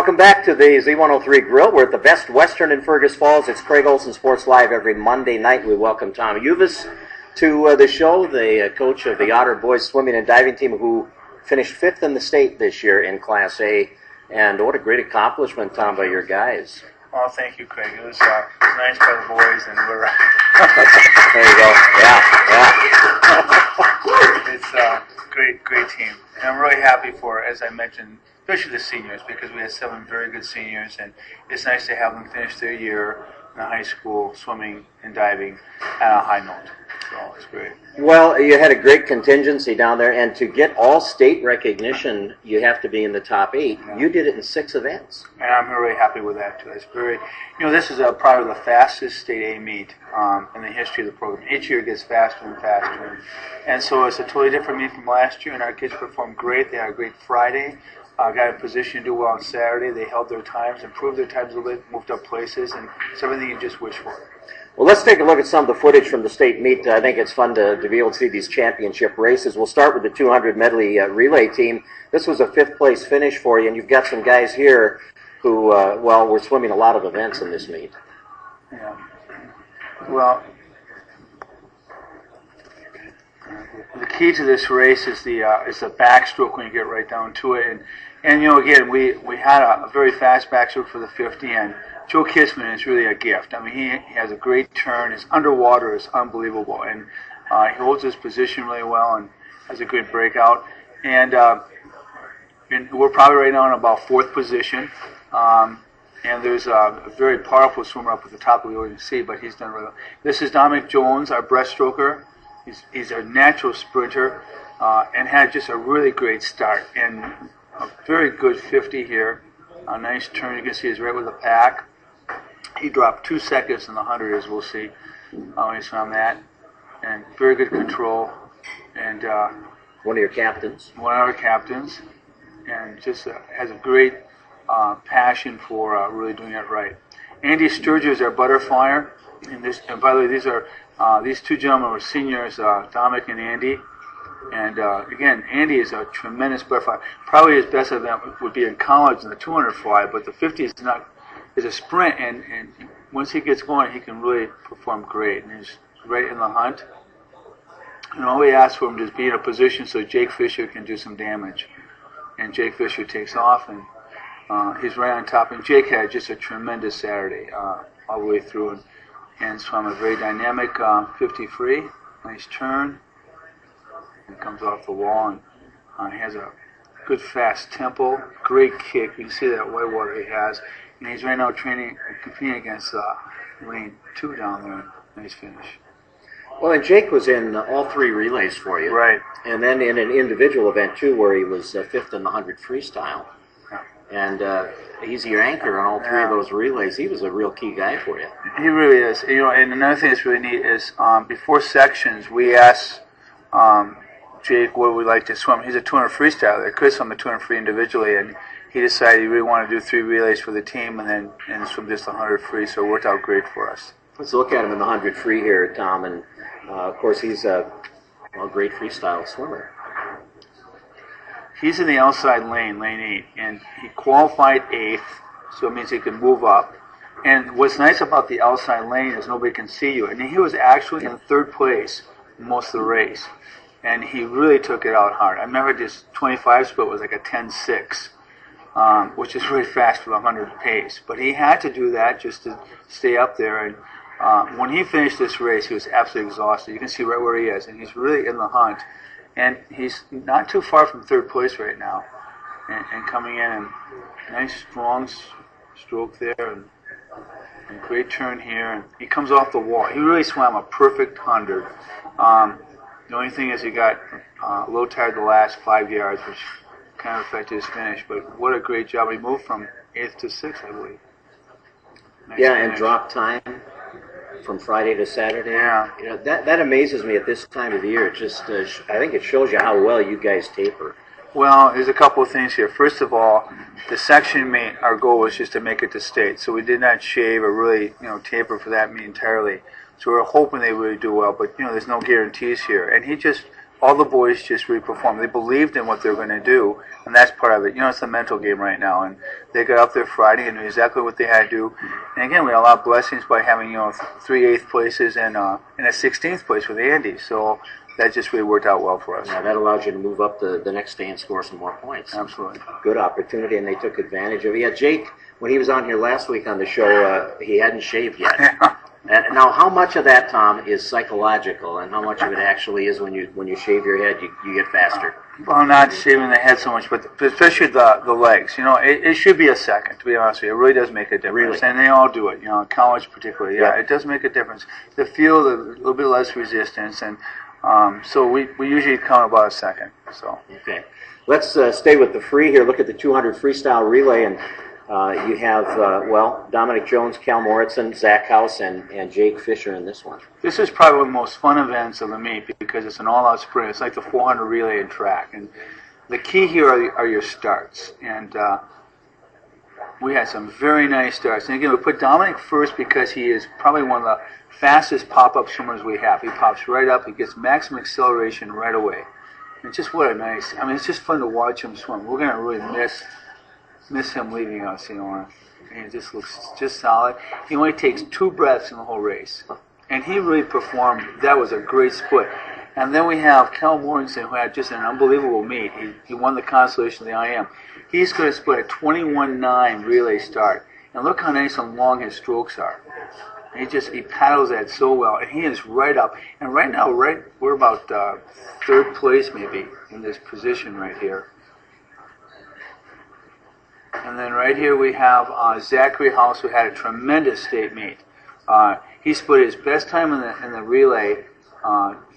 Welcome back to the Z103 Grill. We're at the Best Western in Fergus Falls. It's Craig Olson Sports Live every Monday night. We welcome Tom Uvaas to the show, the coach of the Otter boys swimming and diving team, who finished 5th in the state this year in Class A. And what a great accomplishment, Tom, by your guys. Oh, thank you, Craig. It was nice by the boys, and we're... There you go. Yeah. It's a great team. And I'm really happy for, as I mentioned, especially the seniors, because we had 7 very good seniors, and it's nice to have them finish their year in high school swimming and diving at a high note. So it's great. Well, you had a great contingency down there, and to get all state recognition, you have to be in the top 8. Yeah. You did it in 6 events. And I'm really happy with that, too. It's very, this is probably the fastest state A meet in the history of the program. Each year it gets faster and faster. And so it's a totally different meet from last year, and our kids performed great. They had a great Friday. Got in position to do well on Saturday. They held their times, improved their times a little bit, moved up places, and it's everything you just wish for. Well, let's take a look at some of the footage from the state meet. I think it's fun to be able to see these championship races. We'll start with the 200 medley relay team. This was a 5th place finish for you, and you've got some guys here who, were swimming a lot of events in this meet. Yeah. Well, the key to this race is the backstroke when you get right down to it. And again, we had a very fast backstroke for the 50, and Joe Kisman is really a gift. I mean, he has a great turn. His underwater is unbelievable, and he holds his position really well and has a good breakout. And we're probably right now in about 4th position. And there's a very powerful swimmer up at the top of the you see, but he's done really well. This is Dominic Jones, our breaststroker. He's a natural sprinter and had just a really great start. And a very good 50 here. A nice turn. You can see he's right with the pack. He dropped 2 seconds in the 100, as we'll see when he swam that. And very good control. And one of your captains. One of our captains. And just has a great passion for really doing it right. Andy Sturgeon is our butterflyer. And by the way, these 2 gentlemen were seniors, Dominic and Andy. And again, Andy is a tremendous butterfly. Probably his best event would be in college in the 200 fly, but the 50 is a sprint, and once he gets going, he can really perform great. And he's right in the hunt. And all we ask for him is be in a position so Jake Fisher can do some damage. And Jake Fisher takes off, and he's right on top. And Jake had just a tremendous Saturday all the way through, and swam a very dynamic 50 free. Nice turn. And comes off the wall, and he has a good fast tempo, great kick. You can see that white water he has, and he's right now competing against lane 2 down there. Nice finish. Well, and Jake was in all 3 relays for you, right? And then in an individual event too, where he was 5th in the 100 freestyle, and he's your anchor on all 3 of those relays. He was a real key guy for you. He really is. And another thing that's really neat is before sections, we asked Jake what we'd like to swim. He's a 200 freestyler. He could swim the 200 free individually, and he decided he really wanted to do 3 relays for the team and swim just 100 free, so it worked out great for us. Let's look at him in the 100 free here, Tom, and of course he's a great freestyle swimmer. He's in the outside lane 8, and he qualified 8th, so it means he can move up. And what's nice about the outside lane is nobody can see you, and he was actually in 3rd place most of the race. And he really took it out hard. I remember this 25 split was like a 10.6, which is really fast for the 100 pace. But he had to do that just to stay up there. And when he finished this race, he was absolutely exhausted. You can see right where he is, and he's really in the hunt. And he's not too far from 3rd place right now, and coming in, and nice strong stroke there, and great turn here. And he comes off the wall. He really swam a perfect 100. The only thing is he got low tide the last 5 yards, which kind of affected his finish. But what a great job. He moved from 8th to 6th, I believe. Nice finish. And drop time from Friday to Saturday. Yeah. That amazes me at this time of the year. It just, I think it shows you how well you guys taper. Well, there's a couple of things here. First of all, the section meet, our goal was just to make it to state. So we did not shave or really, taper for that meet entirely. So we were hoping they would do well, but there's no guarantees here. And he just all the boys just really performed. They believed in what they were going to do, and that's part of it. It's a mental game right now, and they got up there Friday and knew exactly what they had to do. And again, we had a lot of blessings by having 3 8th places and a 16th place with Andy. So that just really worked out well for us. Yeah, that allows you to move up the next day and score some more points. Absolutely. Good opportunity, and they took advantage of it. Yeah, Jake, when he was on here last week on the show, he hadn't shaved yet. Yeah. And now, how much of that, Tom, is psychological, and how much of it actually is when you shave your head, you get faster? Well, not shaving the head so much, but especially the legs. It should be a second, to be honest with you. It really does make a difference. Really? And they all do it, college particularly. Yeah, it does make a difference. The feel, a little bit less resistance, and so we usually count about a second. So. Okay. Let's stay with the free here. Look at the 200 freestyle relay, and you have, Dominic Jones, Cal Moritzen, Zach House, and Jake Fisher in this one. This is probably one of the most fun events of the meet because it's an all-out sprint. It's like the 400 relay and track. And the key here are your starts. And we had some very nice starts. And again, we put Dominic first because he is probably one of the fastest pop-up swimmers we have. He pops right up. He gets maximum acceleration right away. And just what a nice, it's just fun to watch him swim. We're going to really miss him leaving us, and he just looks just solid. He only takes 2 breaths in the whole race, and he really performed. That was a great split. And then we have Cal Morrison, who had just an unbelievable meet. He won the consolation of the IM. He's going to split a 21-9 relay start, and look how nice and long his strokes are. He paddles that so well, and he is right up. And right now, we're about 3rd place maybe in this position right here. And then right here we have Zachary House, who had a tremendous state meet. He split his best time in the relay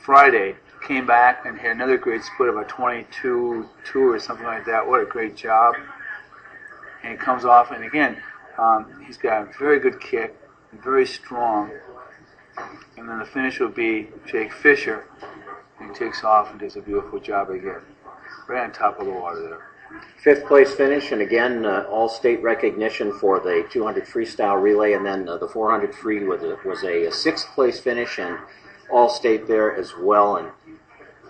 Friday, came back and had another great split of a 22-2 or something like that. What a great job. And he comes off, and again, he's got a very good kick, very strong. And then the finish will be Jake Fisher. And he takes off and does a beautiful job again. Right on top of the water there. 5th place finish, and again, all-state recognition for the 200 freestyle relay, and then the 400 free was a 6th place finish, and all-state there as well, and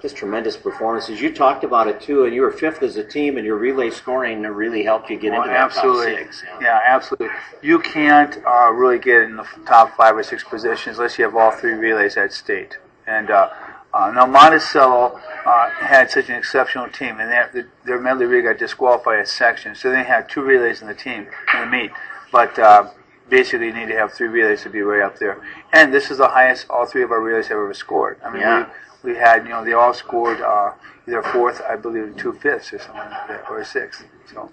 just tremendous performances. You talked about it too, and you were 5th as a team, and your relay scoring really helped you get into that top 6. Yeah, absolutely. You can't really get in the top 5 or 6 positions unless you have all 3 relays at state. And now Monticello had such an exceptional team, and their medley relay got disqualified as section, so they had 2 relays in the meet. But basically, you need to have 3 relays to be right up there. And this is the highest all 3 of our relays have ever scored. We had, they all scored either 4th, I believe, 2 5ths or something like that, or 6th. So.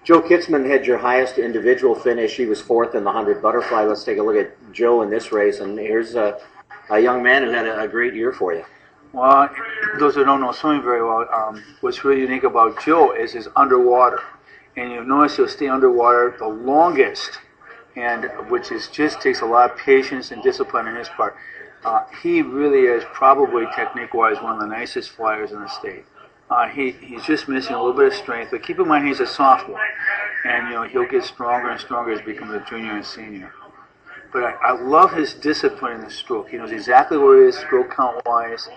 Joe Kitzman had your highest individual finish. He was 4th in the 100 butterfly. Let's take a look at Joe in this race, and here's a young man who had a great year for you. Well, those who don't know swimming very well, what's really unique about Joe is his underwater. And you'll notice he'll stay underwater the longest, and which just takes a lot of patience and discipline on his part. He really is probably technique-wise one of the nicest flyers in the state. He's just missing a little bit of strength, but keep in mind he's a sophomore, and he'll get stronger and stronger as he becomes a junior and senior. But I love his discipline in the stroke. He knows exactly where it is, stroke count-wise.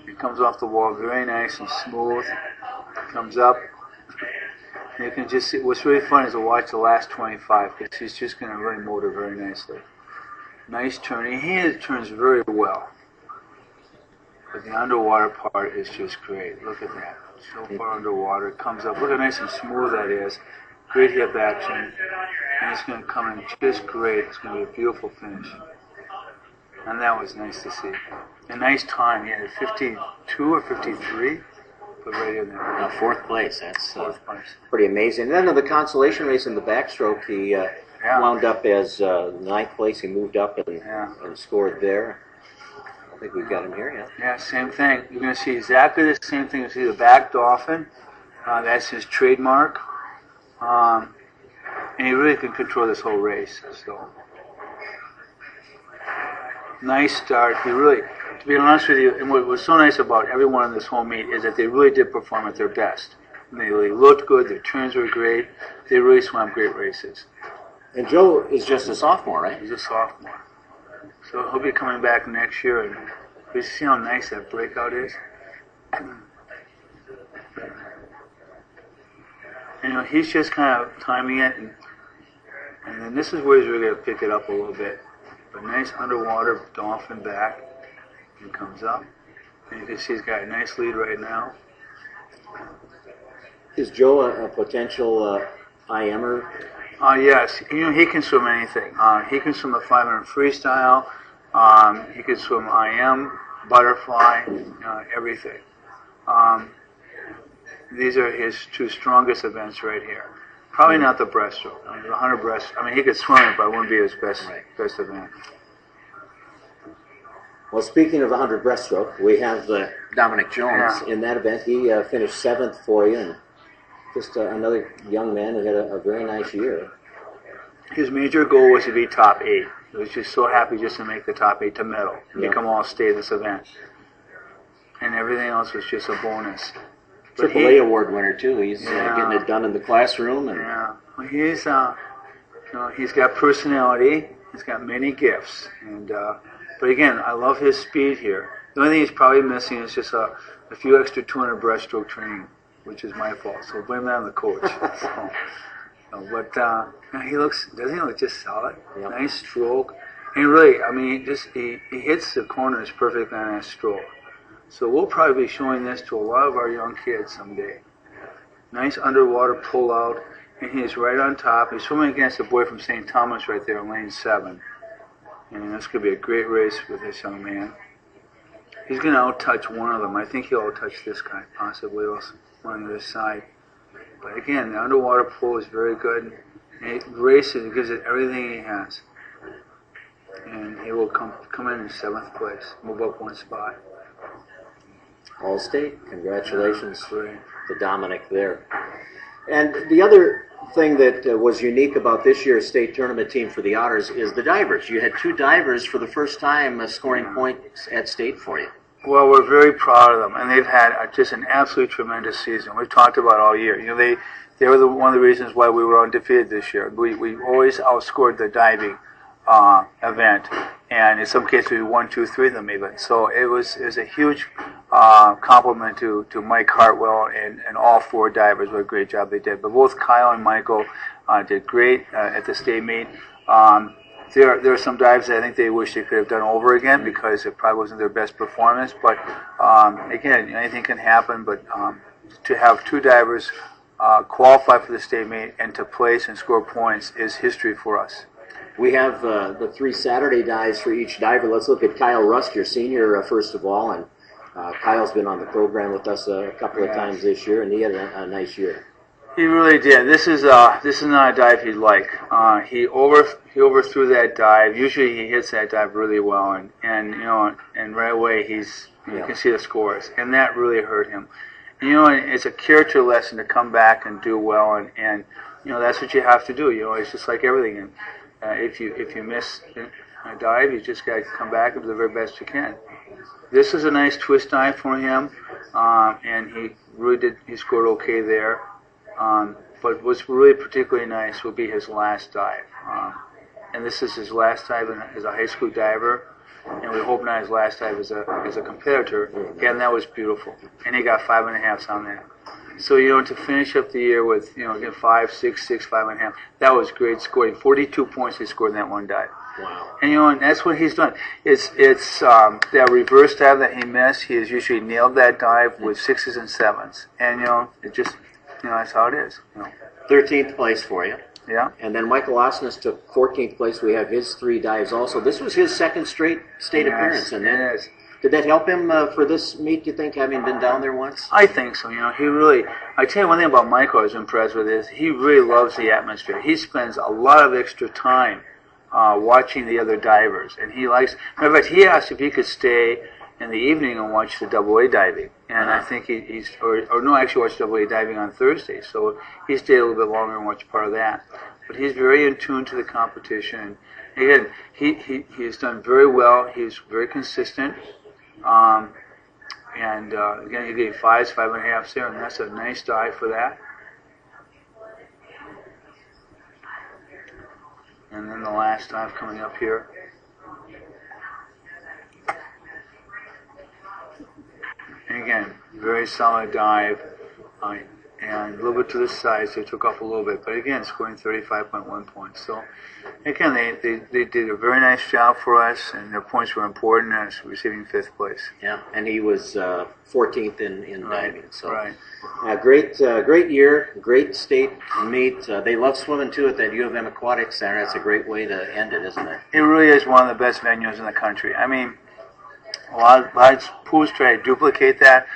He comes off the wall very nice and smooth. Comes up. And you can just see, what's really fun is to watch the last 25, because he's just going to really motor very nicely. Nice turning. He turns very well. But the underwater part is just great. Look at that. So far underwater. Comes up. Look how nice and smooth that is. Great hip action. And it's going to come in just great. It's going to be a beautiful finish. And that was nice to see. A nice time. He had 52 or 53. But right in there. Now, 4th place. That's 4th place. Pretty amazing. And then in the consolation race in the backstroke, he wound up as 9th place. He moved up and scored there. I think we've got him here, yeah. Yeah, same thing. You're going to see exactly the same thing. You see the back dolphin. That's his trademark. And he really can control this whole race. So, nice start. He really, to be honest with you, and what was so nice about everyone in this whole meet is that they really did perform at their best. And they really looked good. Their turns were great. They really swam great races. And Joe is just a sophomore, right? He's a sophomore. So he'll be coming back next year, and we see how nice that breakout is. He's just kind of timing it, and then this is where he's really going to pick it up a little bit. But nice underwater dolphin back. He comes up. And you can see he's got a nice lead right now. Is Joe a potential IMer? Yes. He can swim anything. He can swim a 500 freestyle. He can swim IM, butterfly, everything. These are his two strongest events right here. Probably not the breaststroke. The 100 breast. He could swim it, but it wouldn't be his best event. Well, speaking of the 100 breaststroke, we have Dominic Jones in that event. He finished 7th for you, and just another young man who had a very nice year. His major goal was to be top 8. He was just so happy just to make the top 8 to medal and become all-state this event. And everything else was just a bonus. AAA award winner too. He's getting it done in the classroom. And well, he's got personality. He's got many gifts. And but again, I love his speed here. The only thing he's probably missing is just a few extra 200 breaststroke training, which is my fault. So blame that on the coach. But doesn't he look just solid? Yep. Nice stroke. And really, he hits the corners perfectly on that stroke. So we'll probably be showing this to a lot of our young kids someday. Nice underwater pull out, and he's right on top. He's swimming against a boy from St. Thomas right there in lane 7. And this could be a great race with this young man. He's going to out-touch one of them. I think he'll out-touch this guy, possibly also on the other side. But again, the underwater pull is very good. And he races, he gives it everything he has. And he will come in 7th place, move up 1 spot. All-state. Congratulations to Dominic there. And the other thing that was unique about this year's state tournament team for the Otters is the divers. You had 2 divers for the first time scoring points at state for you. Well, we're very proud of them, and they've had just an absolutely tremendous season. We've talked about it all year. They were one of the reasons why we were undefeated this year. We always outscored the diving event, and in some cases we won 2, 3 of them even. So it was a huge compliment to Mike Hartwell and all 4 divers. What a great job they did. But both Kyle and Michael did great at the state meet. There are some dives that I think they wish they could have done over again because it probably wasn't their best performance. But again, anything can happen. But to have 2 divers qualify for the state meet and to place and score points is history for us. We have the 3 Saturday dives for each diver. Let's look at Kyle Rust, your senior, first of all. And Kyle's been on the program with us a couple of times this year, and he had a nice year. He really did. This is not a dive he'd like. He overthrew that dive. Usually he hits that dive really well, and right away you can see the scores, and that really hurt him. It's a character lesson to come back and do well, and that's what you have to do. It's just like everything. And if you miss a dive, you just got to come back and do the very best you can. This is a nice twist dive for him, and he really did. He scored okay there. But what's really particularly nice will be his last dive. And this is his last dive as a high school diver, and we hope not his last dive as a competitor. And that was beautiful. And he got 5.5s on that. So, to finish up the year with, 5, 6, 6, 5.5, that was great scoring. 42 points he scored in that one dive. Wow. And that's what he's done. It's that reverse dive that he missed. He has usually nailed that dive with 6s and 7s. And, it just, that's how it is. 13th place for you. Yeah. And then Michael Osnes took 14th place. We have his 3 dives also. This was his 2nd straight state appearance. And did that help him for this meet, do you think, having been down there once? I think so. He really, I tell you one thing about Michael I was impressed with is he really loves the atmosphere. He spends a lot of extra time watching the other divers. And he likes, matter of fact, he asked if he could stay in the evening and watch the AA diving. And I think actually watched AA diving on Thursday. So he stayed a little bit longer and watched part of that. But he's very in tune to the competition. Again, he has done very well. He's very consistent. Again, he gave 5s, 5.5s there, and that's a nice dive for that. And then the last dive coming up here. And again, very solid dive, and a little bit to the side, so they took off a little bit. But again, scoring 35.1 points. So again, they did a very nice job for us, and their points were important as receiving 5th place. Yeah, and he was 14th in diving. So Right. great year, great state meet. They love swimming too at that U of M Aquatic Center. That's a great way to end it, isn't it? It really is one of the best venues in the country. I mean, a lot of pools try to duplicate that.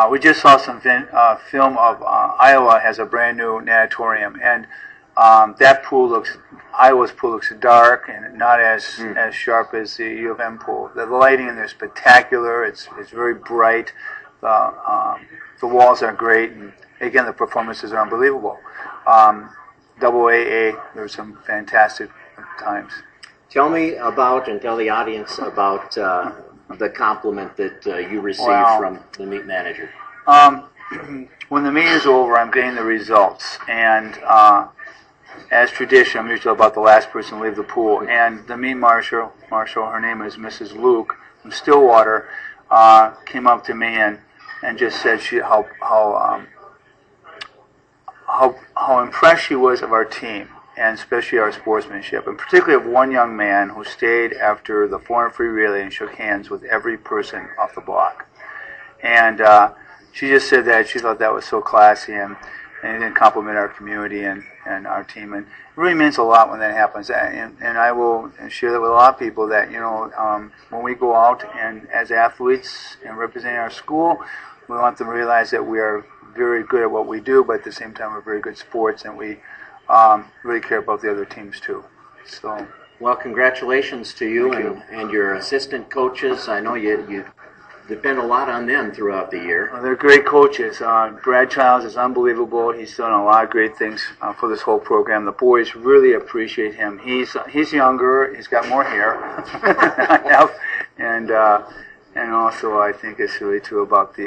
We just saw some film of Iowa has a brand new natatorium, and Iowa's pool looks dark and not as sharp as the U of M pool. The lighting in there is spectacular. It's very bright. The walls are great, and again, the performances are unbelievable. AAA, there's some fantastic times. Tell me about, and tell the audience about the compliment that you received from the meet manager. When the meet is over, I'm getting the results, and as tradition, I'm usually about the last person to leave the pool. And the meet marshal, her name is Mrs. Luke from Stillwater, came up to me and just said how impressed she was of our team, and especially our sportsmanship, and particularly of one young man who stayed after the 400 free relay and shook hands with every person off the block. And she just said that she thought that was so classy, and it didn't compliment our community and our team. And it really means a lot when that happens. And I will share that with a lot of people that, when we go out and as athletes and representing our school, we want them to realize that we are very good at what we do, but at the same time we're very good sports, and we really care about the other teams too. So, well, congratulations to you and your assistant coaches. I know you depend a lot on them throughout the year. Well, they're great coaches. Brad Childs is unbelievable. He's done a lot of great things for this whole program. The boys really appreciate him. He's younger. He's got more hair than I have, and also I think it's really true about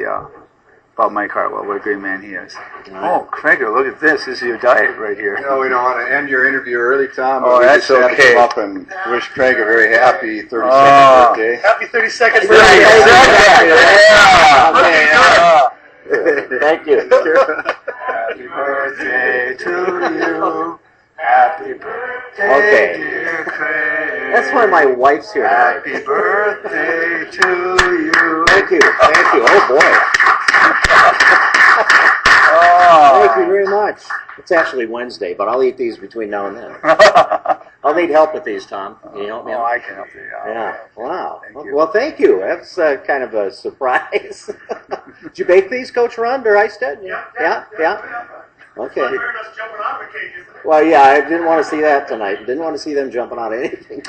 Mike Hartwell. What a great man he is. Oh, Craig, look at this. This is your diet right here. No, we don't want to end your interview early, Tom. Oh, we that's just had to okay. come up and wish Craig a very happy 32nd birthday. Happy 32nd birthday! Thank you. Happy birthday to you. Happy birthday, dear Craig. That's why my wife's here tonight. Happy birthday to you. Thank you. Oh, boy. Thank you very much. It's actually Wednesday, but I'll eat these between now and then. I'll need help with these, Tom. Can you help me out? I can help you out. Yeah. Wow. Well, thank you. That's kind of a surprise. Did you bake these, Coach Rund or Eistedt? Yeah. Okay. Well, yeah, I didn't want to see that tonight. Didn't want to see them jumping out of anything.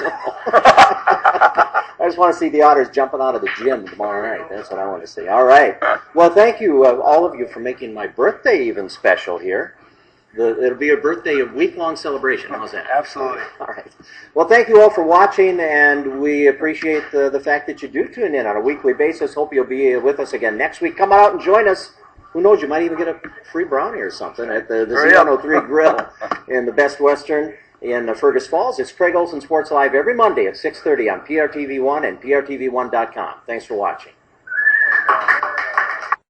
I just want to see the Otters jumping out of the gym tomorrow night. That's what I want to see. All right. Well, thank you, all of you, for making my birthday even special here. It'll be a week-long celebration. How's that? Absolutely. All right. Well, thank you all for watching, and we appreciate the fact that you do tune in on a weekly basis. Hope you'll be with us again next week. Come out and join us. Who knows, you might even get a free brownie or something at the Z103 Grill in the Best Western in Fergus Falls. It's Craig Olson Sports Live every Monday at 6:30 on PRTV1 and PRTV1.com. Thanks for watching.